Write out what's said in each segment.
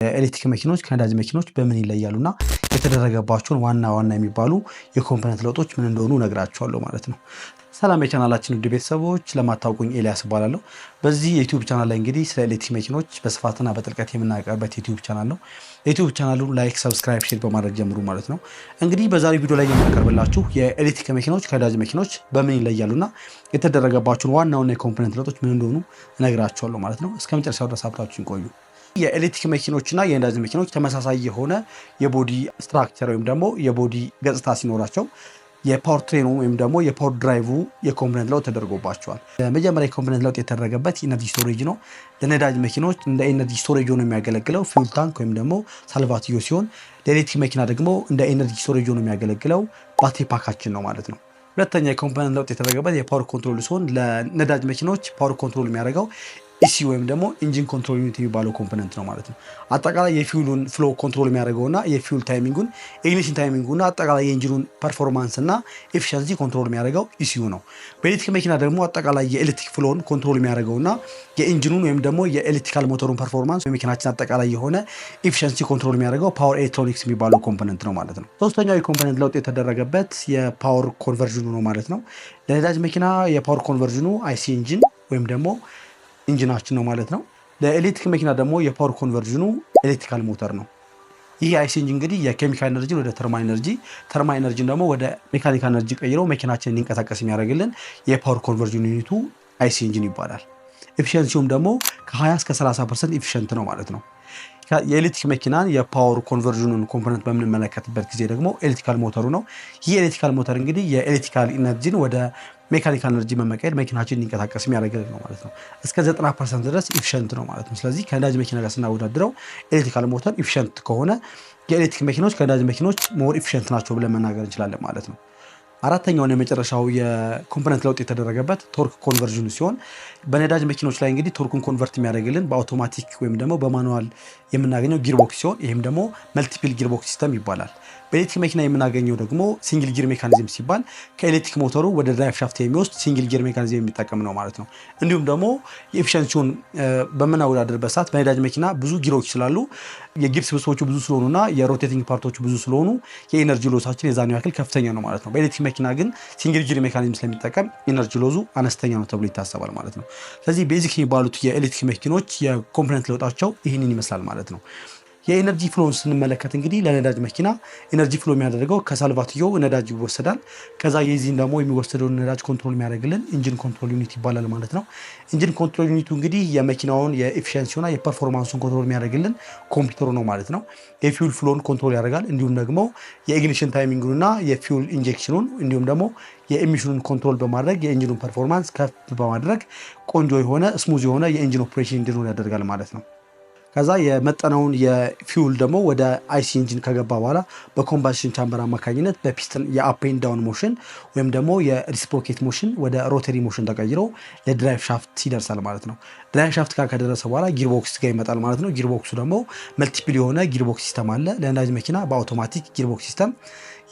ኤሌክትሪክ መኪኖች ከነዳጅ መኪኖች በምን ይለያሉና የተደረገባቸውን ዋና የሚባሉ የኮምፖነንት ለውጦች ምን እንደሆኑ ነግራችኋለሁ ማለት ነው። ሰላም የቻናላችን ውድ ቤተሰቦች፣ ለማታውቁኝ ኤልያስ እባላለሁ። በዚህ የዩቲዩብ ቻናል ላይ እንግዲህ ስለ ኤሌክትሪክ መኪኖች በስፋትና በጥልቀት የምናቀርበት ዩቲዩብ ቻናል ነው። የዩቲዩብ ቻናሉን ላይክ፣ ሰብስክራይብ፣ ሼር በማድረግ ጀምሩ ማለት ነው። እንግዲህ በዛሬው ቪዲዮ ላይ የምናቀርብላችሁ የኤሌክትሪክ መኪኖች ከነዳጅ መኪኖች በምን ይለያሉና የተደረገባቸውን ዋና የኮምፖነንት ለውጦች ምን እንደሆኑ ነግራችኋለሁ ማለት ነው። እስከ መጨረሻው ድረስ አብራችሁን ቆዩ። የኤሌክትሪክ መኪኖችና የነዳጅ መኪኖች ተመሳሳይ የሆነ የቦዲ ስትራክቸር ወይም ደግሞ የቦዲ ገጽታ ሲኖራቸው የፓወር ትሬኑ ወይም ደግሞ የፓወር ድራይቭ የኮምፖነንት ለውጥ ተደርጎባቸዋል። መጀመሪያ የኮምፖነንት ለውጥ የተደረገበት ኢነርጂ ስቶሬጅ ነው። ለነዳጅ መኪኖች እንደ ኢነርጂ ስቶሬጅ ሆኖ የሚያገለግለው ፊውል ታንክ ወይም ደግሞ ሳልቫቲዮ ሲሆን ለኤሌክትሪክ መኪና ደግሞ እንደ ኢነርጂ ስቶሬጅ ሆኖ የሚያገለግለው ባትሪ ፓካችን ነው ማለት ነው። ሁለተኛ የኮምፖነንት ለውጥ የተደረገበት የፓወር ኮንትሮል ሲሆን ለነዳጅ መኪኖች ፓወር ኮንትሮል የሚያደርገው ኢሲ ወይም ደግሞ ኢንጂን ኮንትሮል ዩኒት የሚባለው ኮምፖነንት ነው ማለት ነው። አጠቃላይ የፊውሉን ፍሎ ኮንትሮል የሚያደርገውና የፊውል ታይሚንጉን፣ ኢግኒሽን ታይሚንጉና አጠቃላይ የኢንጂኑን ፐርፎርማንስ እና ኤፊሺንሲ ኮንትሮል የሚያደርገው ኢሲዩ ነው። በኤሌክትሪክ መኪና ደግሞ አጠቃላይ የኤሌክትሪክ ፍሎን ኮንትሮል የሚያደርገውና የኢንጂኑን ወይም ደግሞ የኤሌክትሪካል ሞተሩን ፐርፎርማንስ የመኪናችን አጠቃላይ የሆነ ኤፊሺንሲ ኮንትሮል የሚያደርገው ፓወር ኤሌክትሮኒክስ የሚባለው ኮምፖነንት ነው ማለት ነው። ሶስተኛው የኮምፖነንት ለውጥ የተደረገበት የፓወር ኮንቨርዥኑ ነው ማለት ነው። ለነዳጅ መኪና የፓወር ኮንቨርዥኑ አይሲ ኢንጂን ወይም ደግሞ ኢንጂናችን ነው ማለት ነው። ለኤሌክትሪክ መኪና ደግሞ የፓወር ኮንቨርዥኑ ኤሌክትሪካል ሞተር ነው። ይህ አይሲ ኢንጂን እንግዲህ የኬሚካል ኤነርጂ ወደ ተርማል ኤነርጂ፣ ተርማል ኤነርጂ ደግሞ ወደ ሜካኒካል ኤነርጂ ቀይሮ መኪናችን እንዲንቀሳቀስ የሚያደርግልን የፓወር ኮንቨርዥን ዩኒቱ አይሲ ኢንጂን ይባላል። ኤፊሺንሲውም ደግሞ ከ20 እስከ 30% ኤፊሺንት ነው ማለት ነው። የኤሌክትሪክ መኪናን የፓወር ኮንቨርዥኑን ኮምፖነንት በምንመለከትበት ጊዜ ደግሞ ኤሌክትሪካል ሞተሩ ነው። ይህ ኤሌክትሪካል ሞተር እንግዲህ የኤሌክትሪካል ኢነርጂን ወደ ሜካኒካል ኤነርጂ በመቀየር መኪናችን እንዲንቀሳቀስ የሚያደርግልን ነው ማለት ነው። እስከ 90% ድረስ ኢፊሽንት ነው ማለት ነው። ስለዚህ ከነዳጅ መኪና ጋር ስናወዳድረው ኤሌክትሪካል ሞተር ኢፊሽንት ከሆነ የኤሌክትሪክ መኪኖች ከነዳጅ መኪኖች ሞር ኢፊሽንት ናቸው ብለን መናገር እንችላለን ማለት ነው። አራተኛውን የመጨረሻው የኮምፖነንት ለውጥ የተደረገበት ቶርክ ኮንቨርዥኑ ሲሆን በነዳጅ መኪኖች ላይ እንግዲህ ቶርኩን ኮንቨርት የሚያደርግልን በአውቶማቲክ ወይም ደግሞ በማኑዋል የምናገኘው ጊርቦክስ ሲሆን ይህም ደግሞ መልቲፕል ጊርቦክስ ሲስተም ይባላል። በኤሌክትሪክ መኪና የምናገኘው ደግሞ ሲንግል ጊር ሜካኒዝም ሲባል ከኤሌክትሪክ ሞተሩ ወደ ድራይቭ ሻፍት የሚወስድ ሲንግል ጊር ሜካኒዝም የሚጠቀም ነው ማለት ነው። እንዲሁም ደግሞ የኤፊሽንሲውን በምናወዳደርበት ሰዓት በነዳጅ መኪና ብዙ ጊሮች ስላሉ የጊር ስብስቦቹ ብዙ ስለሆኑና የሮቴቲንግ ፓርቶቹ ብዙ ስለሆኑ የኤነርጂ ሎሳችን የዛኔው ያክል ከፍተኛ ነው ማለት ነው። በኤሌክትሪክ መኪና ግን ሲንግል ጊር ሜካኒዝም ስለሚጠቀም ኤነርጂ ሎዙ አነስተኛ ነው ተብሎ ይታሰባል ማለት ነው። ስለዚህ ቤዚክ የሚባሉት የኤሌክትሪክ መኪኖች የኮምፖነንት ለውጣቸው ይህንን ይመስላል ማለት ነው። የኤነርጂ ፍሎን ስንመለከት እንግዲህ ለነዳጅ መኪና ኤነርጂ ፍሎ የሚያደርገው ከሳልቫቲዮ ነዳጅ ይወሰዳል። ከዛ የዚህን ደግሞ የሚወሰደውን ነዳጅ ኮንትሮል የሚያደርግልን ኢንጂን ኮንትሮል ዩኒት ይባላል ማለት ነው። ኢንጂን ኮንትሮል ዩኒቱ እንግዲህ የመኪናውን የኤፊሺንሲና የፐርፎርማንሱን ኮንትሮል የሚያደርግልን ኮምፒውተሩ ነው ማለት ነው። የፊውል ፍሎን ኮንትሮል ያደርጋል። እንዲሁም ደግሞ የኢግኒሽን ታይሚንግና የፊውል ኢንጀክሽኑን እንዲሁም ደግሞ የኤሚሽኑን ኮንትሮል በማድረግ የኢንጂኑን ፐርፎርማንስ ከፍ በማድረግ ቆንጆ የሆነ ስሙዝ የሆነ የኢንጂን ኦፕሬሽን እንዲኖር ያደርጋል ማለት ነው። ከዛ የመጠነውን የፊውል ደግሞ ወደ አይሲ ኢንጂን ከገባ በኋላ በኮምባሽን ቻምበር አማካኝነት በፒስተን የአፕ ኤንድ ዳውን ሞሽን ወይም ደግሞ የሪሲፕሮኬት ሞሽን ወደ ሮተሪ ሞሽን ተቀይሮ ለድራይቭ ሻፍት ይደርሳል ማለት ነው። ድራይቭ ሻፍት ጋር ከደረሰ በኋላ ጊርቦክስ ጋር ይመጣል ማለት ነው። ጊርቦክሱ ደግሞ መልቲፕል የሆነ ጊርቦክስ ሲስተም አለ። ለነዳጅ መኪና በአውቶማቲክ ጊርቦክስ ሲስተም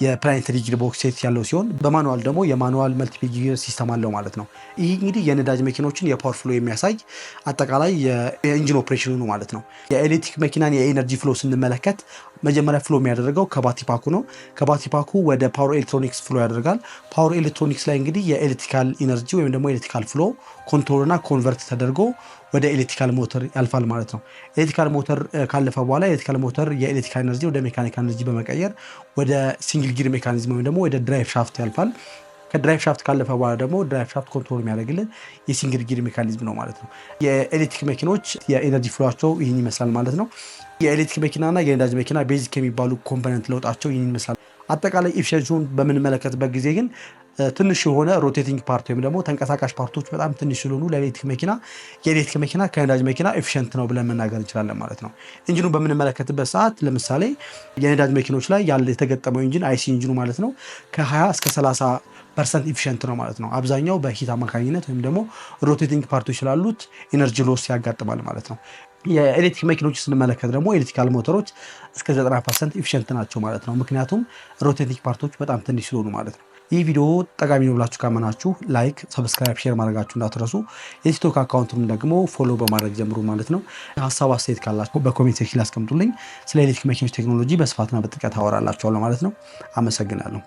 የፕላኔተሪ ጊርቦክስ ሴት ያለው ሲሆን በማኑዋል ደግሞ የማኑዋል መልቲፕል ጊር ሲስተም አለው ማለት ነው። ይህ እንግዲህ የነዳጅ መኪኖችን የፓወር ፍሎ የሚያሳይ አጠቃላይ የኢንጂን ኦፕሬሽኑ ነው ማለት ነው። የኤሌክትሪክ መኪናን የኤነርጂ ፍሎ ስንመለከት መጀመሪያ ፍሎ የሚያደርገው ከባትሪ ፓኩ ነው። ከባትሪ ፓኩ ወደ ፓወር ኤሌክትሮኒክስ ፍሎ ያደርጋል። ፓወር ኤሌክትሮኒክስ ላይ እንግዲህ የኤሌክትሪካል ኢነርጂ ወይም ደግሞ ኤሌክትሪካል ፍሎ ኮንትሮልና ኮንቨርት ተደርጎ ወደ ኤሌክትሪካል ሞተር ያልፋል ማለት ነው። ኤሌክትሪካል ሞተር ካለፈ በኋላ ኤሌክትሪካል ሞተር የኤሌክትሪካል ኤነርጂ ወደ ሜካኒካል ኤነርጂ በመቀየር ወደ ሲንግል ጊር ሜካኒዝም ወይም ደግሞ ወደ ድራይቭ ሻፍት ያልፋል። ከድራይቭ ሻፍት ካለፈ በኋላ ደግሞ ድራይቭ ሻፍት ኮንትሮል የሚያደርግልን የሲንግል ጊር ሜካኒዝም ነው ማለት ነው። የኤሌክትሪክ መኪኖች የኤነርጂ ፍሎቸው ይህን ይመስላል ማለት ነው። የኤሌክትሪክ መኪናና የነዳጅ መኪና ቤዚክ የሚባሉ ኮምፖነንት ለውጣቸው ይህን ይመስላል። አጠቃላይ ኤፊሺንሲውን በምንመለከትበት ጊዜ ግን ትንሽ የሆነ ሮቴቲንግ ፓርት ወይም ደግሞ ተንቀሳቃሽ ፓርቶች በጣም ትንሽ ስለሆኑ ለኤሌክትሪክ መኪና የኤሌክትሪክ መኪና ከነዳጅ መኪና ኤፊሺንት ነው ብለን መናገር እንችላለን ማለት ነው። ኢንጂኑን በምንመለከትበት ሰዓት ለምሳሌ የነዳጅ መኪኖች ላይ ያለ የተገጠመው ኢንጂን አይሲ ኢንጂኑ ማለት ነው ከ20 እስከ 30% ኤፊሺንት ነው ማለት ነው። አብዛኛው በሂት አማካኝነት ወይም ደግሞ ሮቴቲንግ ፓርቶች ስላሉት ኢነርጂ ሎስ ያጋጥማል ማለት ነው። የኤሌክትሪክ መኪኖች ስንመለከት ደግሞ ኤሌክትሪካል ሞተሮች እስከ 90% ኤፊሺንት ናቸው ማለት ነው። ምክንያቱም ሮቴቲንግ ፓርቶች በጣም ትንሽ ስለሆኑ ማለት ነው። ይህ ቪዲዮ ጠቃሚ ነው ብላችሁ ካመናችሁ ላይክ፣ ሰብስክራይብ፣ ሼር ማድረጋችሁ እንዳትረሱ። የቲክቶክ አካውንቱም ደግሞ ፎሎ በማድረግ ጀምሩ ማለት ነው። ሀሳብ አስተያየት ካላችሁ በኮሜንት ሴክሽን አስቀምጡልኝ። ስለ ኤሌክትሪክ መኪኖች ቴክኖሎጂ በስፋትና በጥልቀት አወራላችኋለሁ ማለት ነው። አመሰግናለሁ።